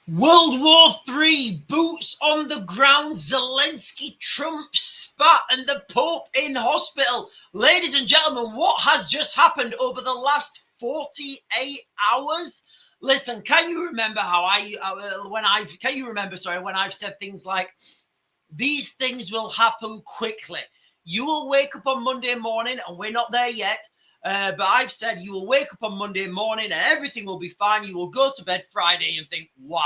World War III, boots on the ground, Zelensky, Trump spat, and the Pope in hospital. Ladies and gentlemen, what has just happened over the last 48 hours? Listen, can you remember when I've said things like, these things will happen quickly. You will wake up on Monday morning, and we're not there yet. But I've said you will wake up on Monday morning and everything will be fine. You will go to bed Friday and think, wow,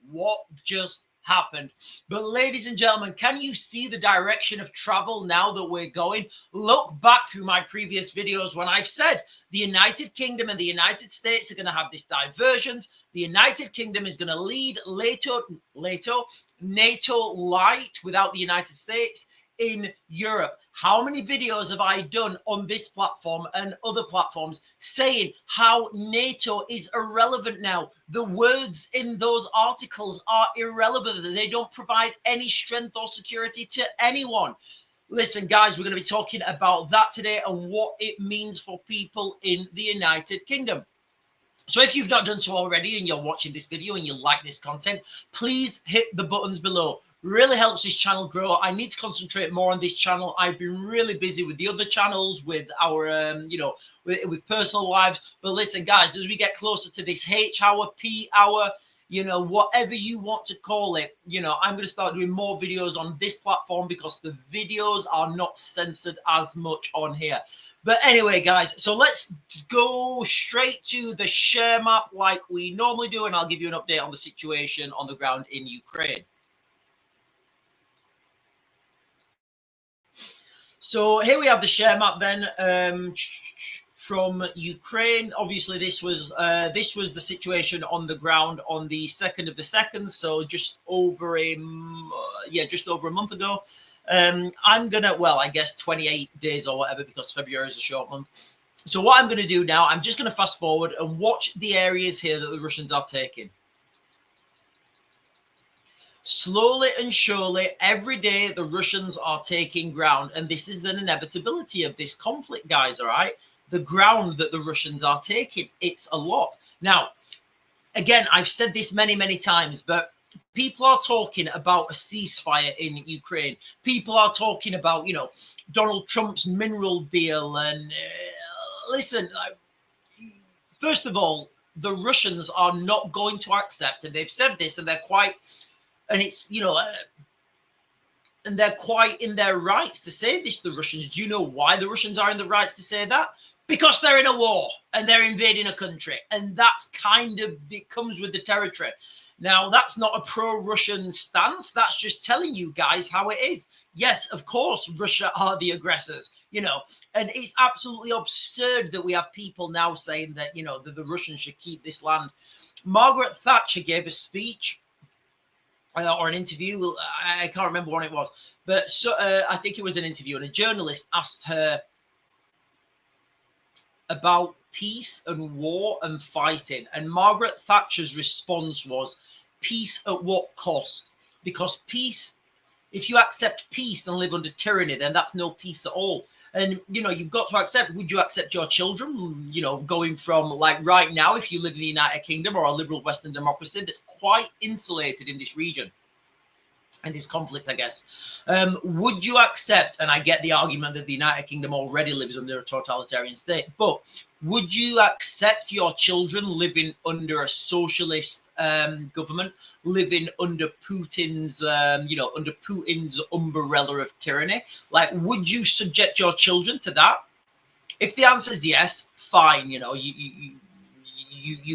what just happened? But ladies and gentlemen, can you see the direction of travel now that we're going? Look back through my previous videos when I've said the United Kingdom and the United States are going to have this diversions. The United Kingdom is going to lead NATO light without the United States in Europe. How many videos have I done on this platform and other platforms saying how NATO is irrelevant now? The words in those articles are irrelevant. They don't provide any strength or security to anyone. Listen, guys, we're going to be talking about that today and what it means for people in the United Kingdom. So if you've not done so already and you're watching this video and you like this content, please hit the buttons below. Really helps this channel grow. I need to concentrate more on this channel. I've been really busy with the other channels, with our, with personal lives. But listen, guys, as we get closer to this H hour, P hour, whatever you want to call it, I'm going to start doing more videos on this platform because the videos are not censored as much on here. But anyway, guys, so let's go straight to the share map like we normally do, and I'll give you an update on the situation on the ground in Ukraine. So here we have the share map then from Ukraine. Obviously, this was the situation on the ground on the 2nd of the 2nd, so just over a month ago. I guess 28 days or whatever, because February is a short month. So what I'm going to do now, I'm just going to fast forward and watch the areas here that the Russians are taking. Slowly and surely, every day the Russians are taking ground, and this is the inevitability of this conflict, guys, all right? The ground that the Russians are taking, it's a lot. Now, again, I've said this many, many times, but people are talking about a ceasefire in Ukraine. People are talking about, Donald Trump's mineral deal. And listen, first of all, the Russians are not going to accept, and they've said this, and they're quite... And it's, and they're quite in their rights to say this, the Russians. Do you know why the Russians are in the rights to say that? Because they're in a war and they're invading a country. And that's it comes with the territory. Now, that's not a pro-Russian stance. That's just telling you guys how it is. Yes, of course, Russia are the aggressors, and it's absolutely absurd that we have people now saying that, that the Russians should keep this land. Margaret Thatcher gave a speech or an interview. I can't remember what it was, but I think it was an interview, and a journalist asked her about peace and war and fighting. And Margaret Thatcher's response was, peace at what cost? Because peace, if you accept peace and live under tyranny, then that's no peace at all. And, you've got to accept, would you accept your children, going from, like, right now, if you live in the United Kingdom or a liberal Western democracy that's quite insulated in this region and this conflict, I guess, would you accept, and I get the argument that the United Kingdom already lives under a totalitarian state, but would you accept your children living under a socialist government, living under Putin's, under Putin's umbrella of tyranny? Like, would you subject your children to that? If the answer is yes, fine. You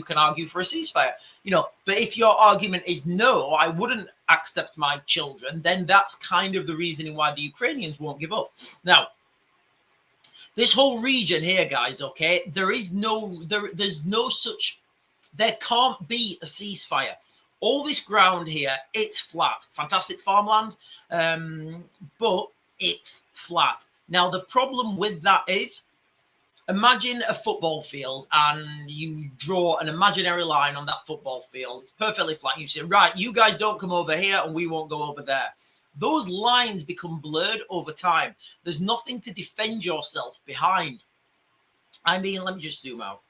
can argue for a ceasefire. But if your argument is no, I wouldn't accept my children, then that's kind of the reasoning why the Ukrainians won't give up. Now, this whole region here, guys, okay, there's no such, there can't be a ceasefire. All this ground here, it's flat. Fantastic farmland, but it's flat. Now, the problem with that is, imagine a football field and you draw an imaginary line on that football field. It's perfectly flat. You say, right, you guys don't come over here and we won't go over there. Those lines become blurred over time. There's nothing to defend yourself behind. I mean, let me just zoom out.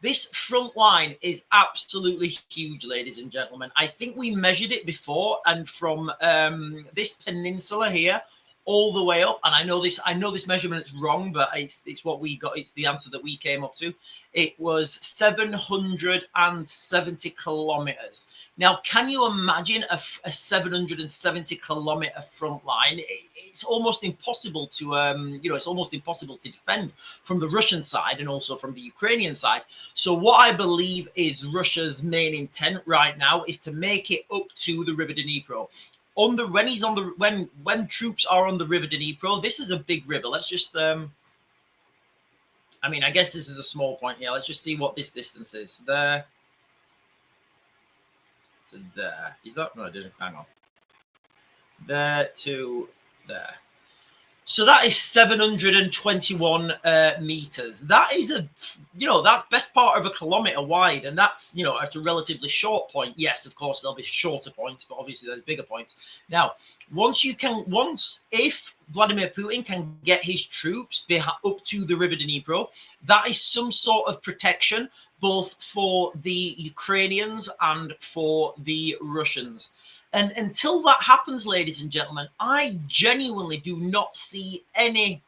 This front line is absolutely huge, ladies and gentlemen. I think we measured it before, and from this peninsula here all the way up, and I know this measurement is wrong, but it's what we got. It's the answer that we came up to. It was 770 kilometers. Now, can you imagine a 770 kilometer front line? It's almost impossible to it's almost impossible to defend from the Russian side and also from the Ukrainian side. So what I believe is Russia's main intent right now is to make it up to the River Dnipro. When troops are on the River Dnipro, this is a big river. Let's just I mean, I guess this is a small point here. Let's just see what this distance is. There. So there. Is that? No, I didn't. Hang on. There to there. So that is 721 meters. That is that's best part of a kilometer wide, and that's at a relatively short point. Yes, of course there'll be shorter points, but obviously there's bigger points. Now, if Vladimir Putin can get his troops up to the River Dnipro, that is some sort of protection both for the Ukrainians and for the Russians. And until that happens, ladies and gentlemen, I genuinely do not see any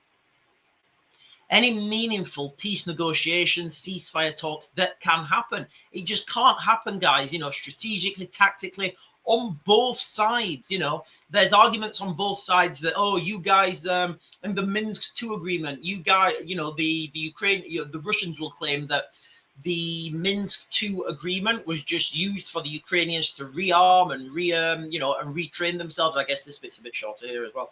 meaningful peace negotiations, ceasefire talks that can happen. It just can't happen, guys. Strategically, tactically, on both sides. There's arguments on both sides that, oh, you guys, and the Minsk II agreement, you guys, the Ukraine, the Russians will claim that the Minsk II agreement was just used for the Ukrainians to rearm and and retrain themselves. I guess this bit's a bit shorter here as well.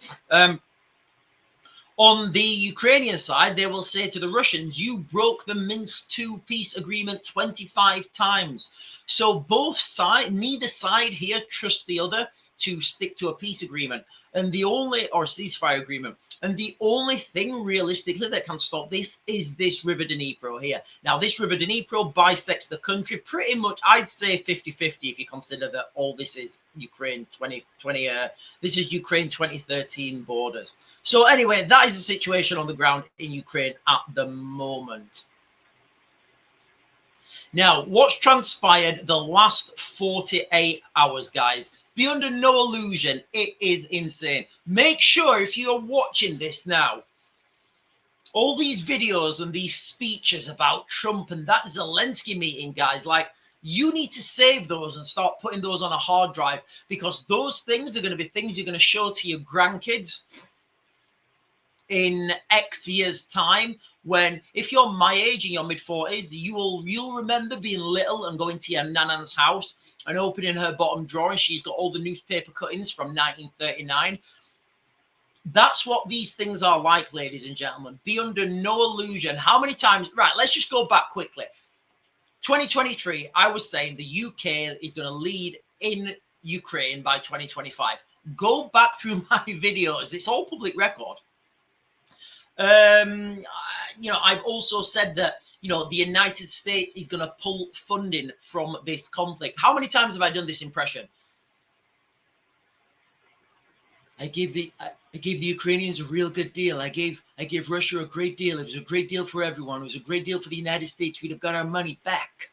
On the Ukrainian side, they will say to the Russians, you broke the Minsk II peace agreement 25 times. So both sides, neither side here trusts the other to stick to a peace agreement or ceasefire agreement. And the only thing realistically that can stop this is this River Dnipro here. Now, this River Dnipro bisects the country pretty much, I'd say 50-50 if you consider that all this is Ukraine 2013 borders. So anyway, that is the situation on the ground in Ukraine at the moment. Now, what's transpired the last 48 hours, guys? Be under no illusion, it is insane. Make sure if you're watching this now, all these videos and these speeches about Trump and that Zelensky meeting, guys, you need to save those and start putting those on a hard drive, because those things are going to be things you're going to show to your grandkids in X years' time. When, if you're my age in your mid-40s, you'll remember being little and going to your nana's house and opening her bottom drawer, and she's got all the newspaper cuttings from 1939. That's what these things are like, ladies and gentlemen. Be under no illusion. How many times? Right, let's just go back quickly. 2023, I was saying the UK is going to lead in Ukraine by 2025. Go back through my videos. It's all public record. I've also said that, the United States is going to pull funding from this conflict. How many times have I done this impression? I gave the Ukrainians a real good deal. I gave Russia a great deal. It was a great deal for everyone. It was a great deal for the United States. We'd have got our money back.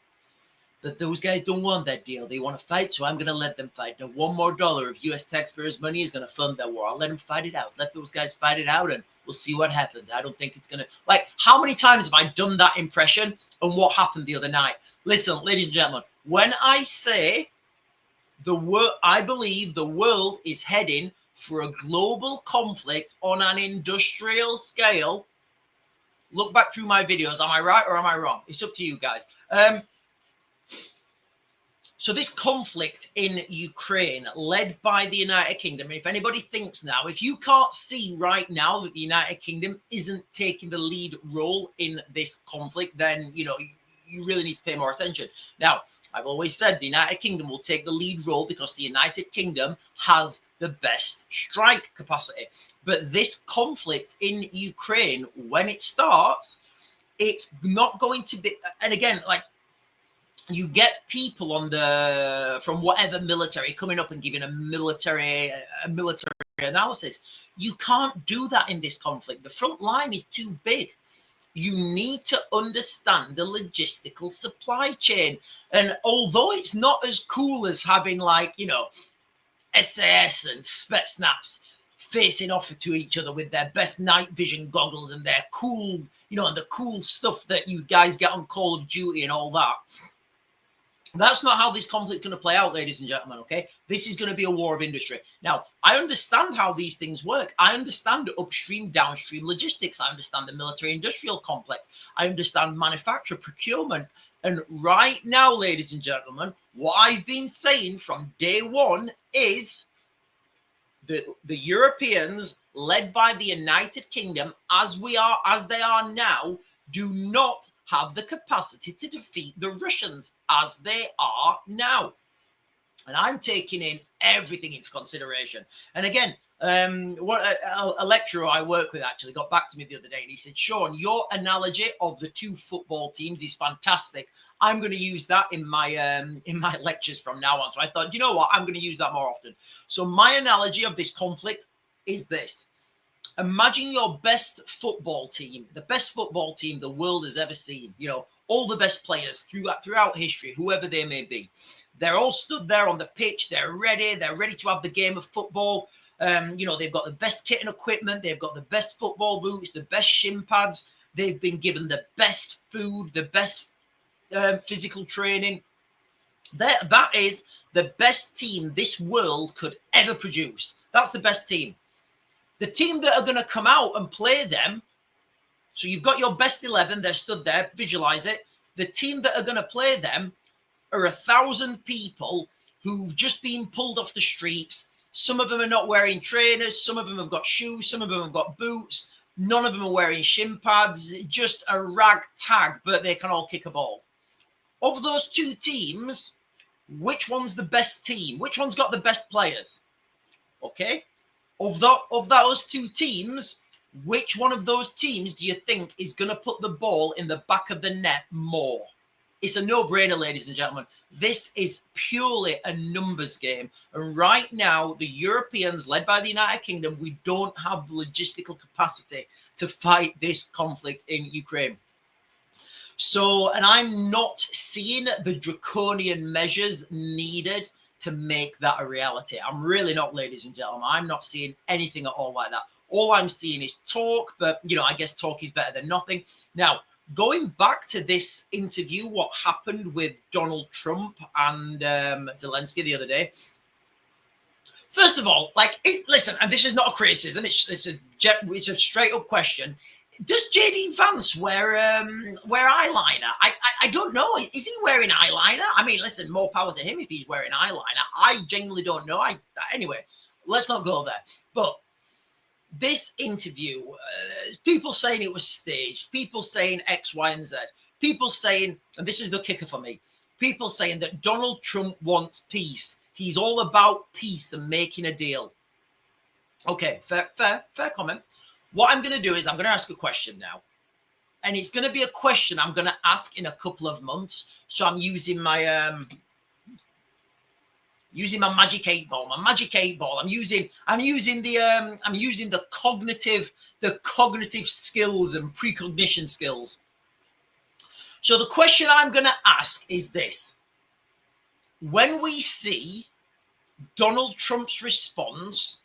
But those guys don't want that deal. They want to fight, so I'm going to let them fight. Now, $1 more of U.S. taxpayers' money is going to fund that war. I'll let them fight it out. Let those guys fight it out, and we'll see what happens. I don't think it's going to... how many times have I done that impression, and what happened the other night? Listen, ladies and gentlemen, when I say I believe the world is heading for a global conflict on an industrial scale, look back through my videos. Am I right or am I wrong? It's up to you guys. So this conflict in Ukraine, led by the United Kingdom, if anybody thinks now, if you can't see right now that the United Kingdom isn't taking the lead role in this conflict, then, you really need to pay more attention. Now, I've always said the United Kingdom will take the lead role because the United Kingdom has the best strike capacity. But this conflict in Ukraine, when it starts, it's not going to be, and again, you get people from whatever military coming up and giving a military analysis. You can't do that in this conflict. The front line is too big. you need to understand the logistical supply chain. And although it's not as cool as having, like, you know, SAS and Spetsnaz facing off to each other with their best night vision goggles and their cool, you know, and the cool stuff that you guys get on Call of Duty and all that. That's not how this conflict is going to play out, ladies and gentlemen, okay? This is going to be a war of industry. Now, I understand how these things work. I understand upstream, downstream logistics. I understand the military-industrial complex. I understand manufacture, procurement. And right now, ladies and gentlemen, what I've been saying from day one is that the Europeans, led by the United Kingdom, as they are now, do not have the capacity to defeat the Russians as they are now. And I'm taking in everything into consideration. And again, a lecturer I work with actually got back to me the other day, and he said, Sean, your analogy of the two football teams is fantastic. I'm going to use that in my lectures from now on. So I thought, you know what? I'm going to use that more often. So my analogy of this conflict is this. Imagine your best football team, the best football team the world has ever seen. You know, all the best players throughout history, whoever they may be. They're all stood there on the pitch. They're ready. They're ready to have the game of football. You know, they've got the best kit and equipment. They've got the best football boots, the best shin pads. They've been given the best food, the best physical training. That is the best team this world could ever produce. That's the best team. The team that are going to come out and play them, so you've got your best 11, they're stood there, visualize it. The team that are going to play them are 1,000 people who've just been pulled off the streets. Some of them are not wearing trainers. Some of them have got shoes. Some of them have got boots. None of them are wearing shin pads. Just a ragtag, but they can all kick a ball. Of those two teams, which one's the best team? Which one's got the best players? Okay. Of those two teams, which one of those teams do you think is going to put the ball in the back of the net more? It's a no-brainer, ladies and gentlemen. This is purely a numbers game. And right now, the Europeans, led by the United Kingdom, we don't have the logistical capacity to fight this conflict in Ukraine. So, and I'm not seeing the draconian measures needed to make that a reality. I'm really not, ladies and gentlemen. I'm not seeing anything at all like that. All I'm seeing is talk, but, you know, I guess talk is better than nothing. Now, going back to this interview, what happened with Donald Trump and Zelensky the other day. First of all, listen, and this is not a criticism. It's a straight up question. Does JD Vance wear eyeliner? I don't know. Is he wearing eyeliner? I mean, listen, more power to him if he's wearing eyeliner. I genuinely don't know. Anyway, let's not go there. But this interview, people saying it was staged, people saying X, Y, and Z, people saying, and this is the kicker for me, people saying that Donald Trump wants peace. He's all about peace and making a deal. Okay, fair comment. What I'm going to do is I'm going to ask a question now. And it's going to be a question I'm going to ask in a couple of months. So I'm using my magic 8 ball. I'm using the cognitive skills and precognition skills. So the question I'm going to ask is this. When we see Donald Trump's response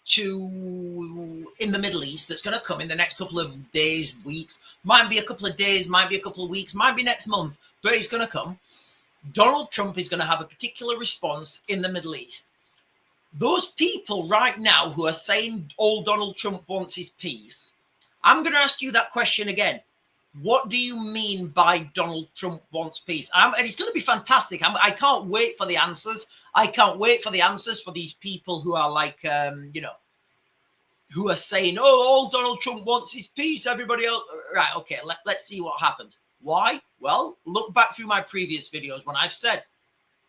to in the Middle East that's going to come in the next couple of days, weeks, might be a couple of days, might be a couple of weeks, might be next month, but it's going to come. Donald Trump is going to have a particular response in the Middle East. Those people right now who are saying all Donald Trump wants is peace, I'm going to ask you that question again. What do you mean by Donald Trump wants peace? And it's going to be fantastic. I can't wait for the answers. I can't wait for the answers for these people who are like, who are saying, oh, all Donald Trump wants is peace. Everybody else. Right. Okay. Let's see what happens. Why? Well, look back through my previous videos when I've said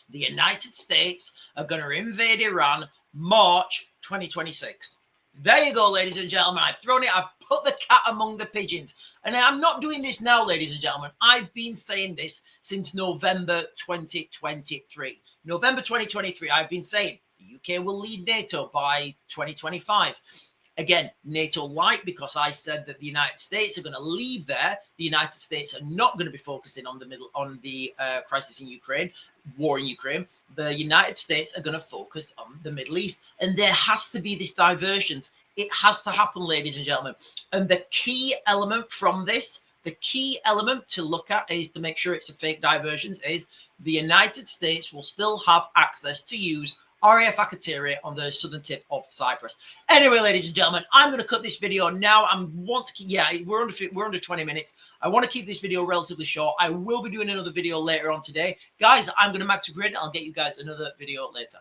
the United States are going to invade Iran March 2026. There you go, ladies and gentlemen. I've put the cat among the pigeons. And I'm not doing this now, ladies and gentlemen. I've been saying this since November 2023. November 2023, I've been saying the UK will lead NATO by 2025. Again, NATO light, because I said that the United States are going to leave there. The United States are not going to be focusing on the crisis in Ukraine, war in Ukraine. The United States are going to focus on the Middle East, and there has to be this divergence. It has to happen, ladies and gentlemen. And the key element from this, the key element to look at is to make sure it's a fake divergence is the United States will still have access to use RAF Akateria on the southern tip of Cyprus. Anyway, ladies and gentlemen, I'm going to cut this video now. We're under 20 minutes. I want to keep this video relatively short. I will be doing another video later on today. Guys, I'm going to max the grid. I'll get you guys another video later.